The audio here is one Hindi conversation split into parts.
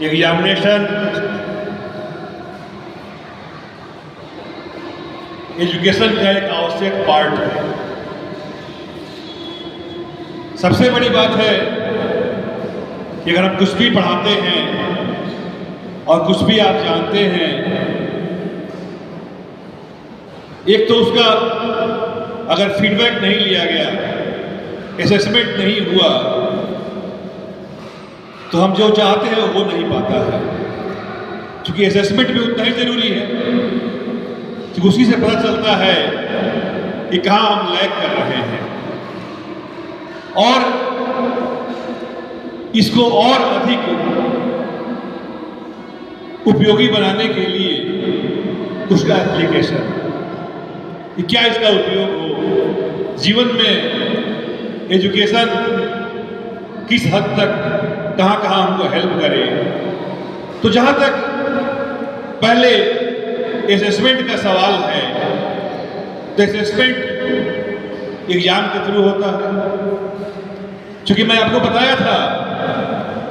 एग्जामिनेशन एजुकेशन का एक आवश्यक पार्ट है। सबसे बड़ी बात है कि अगर हम कुछ भी पढ़ाते हैं और कुछ भी आप जानते हैं, एक तो उसका अगर फीडबैक नहीं लिया गया, असेसमेंट नहीं हुआ, तो हम जो चाहते हैं वो नहीं पाता है। क्योंकि असेसमेंट भी उतना ही जरूरी है, क्योंकि उसी से पता चलता है कि कहाँ हम लैग कर रहे हैं और इसको और अधिक उपयोगी बनाने के लिए उसका एप्लीकेशन, कि क्या इसका उपयोग हो जीवन में, एजुकेशन किस हद तक कहाँ कहाँ हमको हेल्प करे। तो जहाँ तक पहले असेसमेंट का सवाल है, तो असेसमेंट एग्जाम के थ्रू होता है। क्योंकि मैं आपको बताया था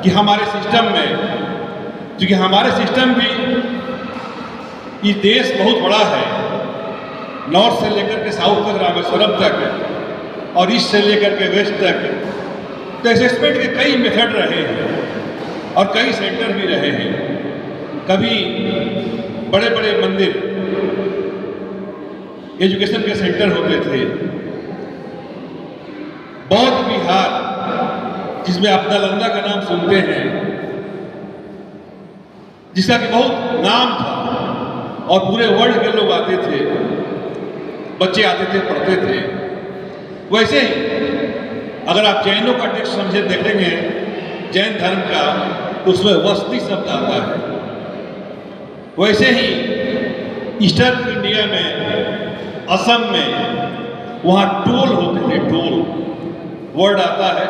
कि हमारे सिस्टम में, क्योंकि हमारे सिस्टम भी, ये देश बहुत बड़ा है, नॉर्थ से लेकर के साउथ तक, रामेश्वरम तक, और ईस्ट से लेकर के वेस्ट तक। तो असेसमेंट के कई मेथड रहे हैं और कई सेंटर भी रहे हैं। कभी बड़े बड़े मंदिर एजुकेशन के सेंटर होते थे। बौद्ध विहार, जिसमें आप नालंदा का नाम सुनते हैं, जिसका कि बहुत नाम था और पूरे वर्ल्ड के लोग आते थे, बच्चे आते थे, पढ़ते थे। वैसे ही अगर आप जैनों का टेक्स्ट समझे देखेंगे, जैन धर्म का, तो उसमें वस्ती शब्द आता है। वैसे ही ईस्टर्न इंडिया में, असम में, वहाँ टोल होते थे, टोल वर्ड आता है।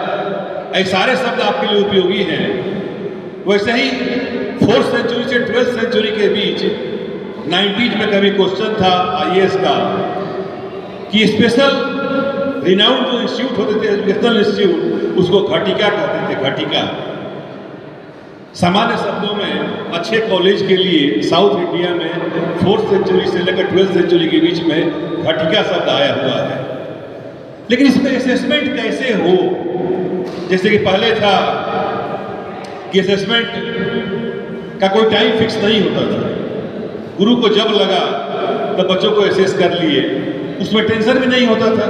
ऐसे सारे शब्द आपके लिए उपयोगी हैं। वैसे ही 4th सेंचुरी से 12th सेंचुरी के बीच 90s में कभी क्वेश्चन था IAS का कि स्पेशल रिनाउंड जो इंस्टीट्यूट होते थे, एजुकेशनल इंस्टीट्यूट, उसको घटिका कहते थे। घटिका सामान्य शब्दों में अच्छे कॉलेज के लिए साउथ इंडिया में 4th सेंचुरी से लेकर 12th सेंचुरी के बीच में घटिका शब्द आया हुआ है। लेकिन इसमें असेसमेंट कैसे हो? जैसे कि पहले था कि असेसमेंट का कोई टाइम फिक्स नहीं होता था। गुरु को जब लगा तो बच्चों को असेस कर लिए, उसमें टेंशन भी नहीं होता था।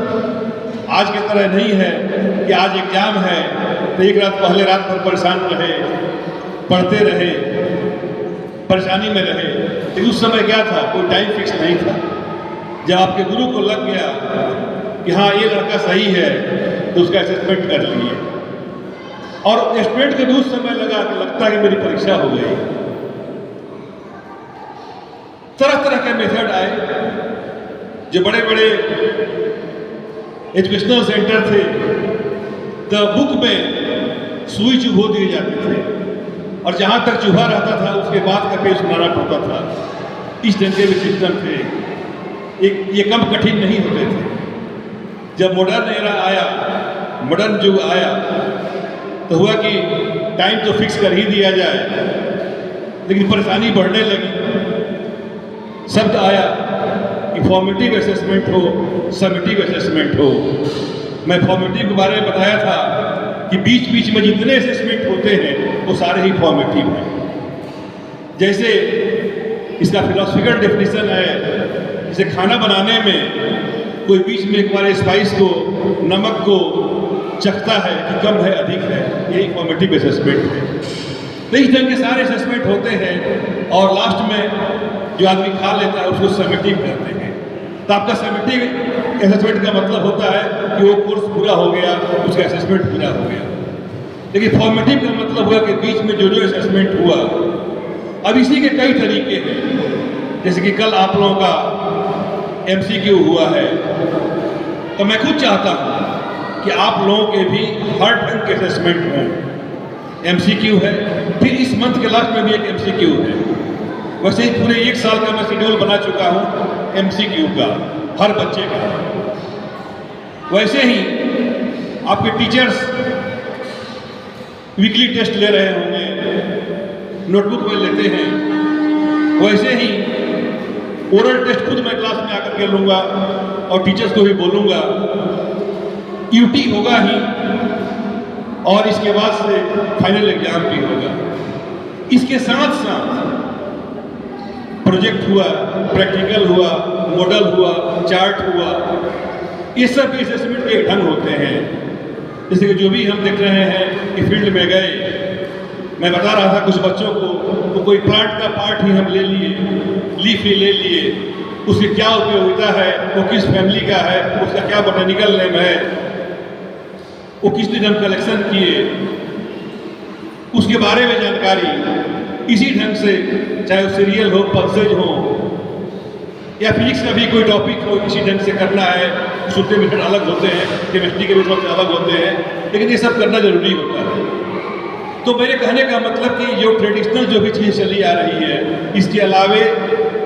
आज की तरह नहीं है कि आज एग्जाम है तो एक रात पहले रात भर परेशान रहे, पढ़ते रहे, परेशानी में रहे। लेकिन उस समय क्या था, कोई टाइम फिक्स नहीं था। जब आपके गुरु को लग गया कि हाँ ये लड़का सही है, तो उसका असेसमेंट कर लिए। और स्टूडेंट को भी उस समय लगता है कि मेरी परीक्षा हो गई। तरह तरह के मेथड आए। जो बड़े बड़े एजुकेशनल सेंटर थे, तो बुक में सुई चुभो दिए जाते थे और जहाँ तक चूहा रहता था उसके बाद का पेज सुनाना पड़ता था। इस ढंग के भी सिस्टम थे। ये कम कठिन नहीं होते थे। जब मॉडर्न एरा आया, मॉडर्न युग आया, तो हुआ कि टाइम तो फिक्स कर ही दिया जाए, लेकिन परेशानी बढ़ने लगी। शब्द आया कि फॉर्मेटिव असेसमेंट हो, समेटिव असेसमेंट हो। मैं फॉर्मेटिव के बारे में बताया था कि बीच बीच में जितने असेसमेंट होते हैं वो सारे ही फॉर्मेटिव हैं। जैसे इसका फिलोसफिकल डेफिनेशन है, जैसे खाना बनाने में कोई बीच में एक बार स्पाइस को, नमक को चखता है कि कम है अधिक है, यही फॉर्मेटिव असेसमेंट है। तो इस ढंग के सारे असेसमेंट होते हैं और लास्ट में जो आदमी खा लेता है उसको समेटिव कहते हैं। तो आपका समेटिव असेसमेंट का मतलब होता है कि वो कोर्स पूरा हो गया, उसका असेसमेंट पूरा हो गया। लेकिन फॉर्मेटिव का मतलब हुआ कि बीच में जो जो असेसमेंट हुआ। अब इसी के कई तरीके हैं। जैसे कि कल आप लोगों का MCQ हुआ है, तो मैं खुद चाहता हूँ कि आप लोगों के भी हर ढंग के असेसमेंट हों। MCQ है, फिर इस मंथ के लास्ट में भी एक MCQ है। वैसे ही पूरे 1 साल का मैं शेड्यूल बना चुका हूँ MCQ का, हर बच्चे का। वैसे ही आपके टीचर्स वीकली टेस्ट ले रहे होंगे, नोटबुक में लेते हैं, वैसे ही ओरल टेस्ट खुद मैं क्लास में आकर के लूँगा और टीचर्स को भी बोलूँगा, यूटी होगा ही और इसके बाद से फाइनल एग्जाम भी होगा। इसके साथ साथ प्रोजेक्ट हुआ, प्रैक्टिकल हुआ, मॉडल हुआ, चार्ट हुआ, ये सब असेसमेंट के ढंग होते हैं। जैसे कि जो भी हम देख रहे हैं कि फील्ड में गए, मैं बता रहा था कुछ बच्चों को, तो कोई प्लांट का पार्ट ही हम ले लिए, लीफ ही ले लिए, उसकी क्या उपयोगिता है, वो किस फैमिली का है, उसका क्या बोटेनिकल नेम है, वो किस दिन हम कलेक्शन किए, उसके बारे में जानकारी इसी ढंग से, चाहे वो सीरियल हो, पल्सेज हो या फिजिक्स का भी कोई टॉपिक हो, इसी ढंग से करना है। उसके मेथड अलग होते हैं, केमिस्ट्री के मेथड से अलग होते हैं, लेकिन ये सब करना जरूरी होता है। तो मेरे कहने का मतलब कि जो ट्रेडिशनल जो भी चीज़ चली आ रही है, इसके अलावे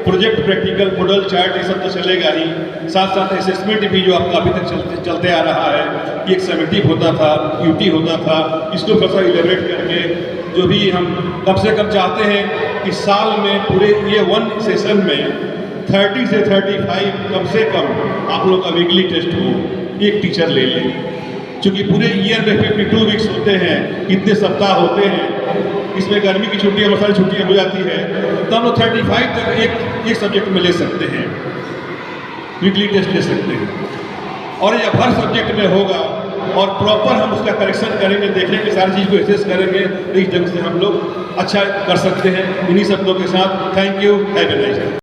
प्रोजेक्ट, प्रैक्टिकल, मॉडल, चार्ट, ये सब तो चलेगा ही, साथ साथ असेसमेंट भी जो आपका अभी तक चलते आ रहा है, एक समेटिव होता था, यूटी होता था, इसको थोड़ा सा इलेबरेट करके जो भी हम कम से कम चाहते हैं कि साल में पूरे ये 1 सेशन में 30 से 35 कम से कम आप लोग का वीकली टेस्ट हो, एक टीचर ले लें। क्योंकि पूरे ईयर में 52 वीक्स होते हैं, इतने सप्ताह होते हैं, इसमें गर्मी की छुट्टियाँ, बहुत सारी छुट्टियाँ हो जाती है, तो हम लोग 35 तक एक सब्जेक्ट में ले सकते हैं, वीकली टेस्ट ले सकते हैं। और जब हर सब्जेक्ट में होगा और प्रॉपर हम उसका करेक्शन करेंगे, देखेंगे, सारी चीज़ को एसेस करेंगे, तो इस ढंग से हम लोग अच्छा कर सकते हैं। इन्हीं शब्दों के साथ thank you, have a nice day.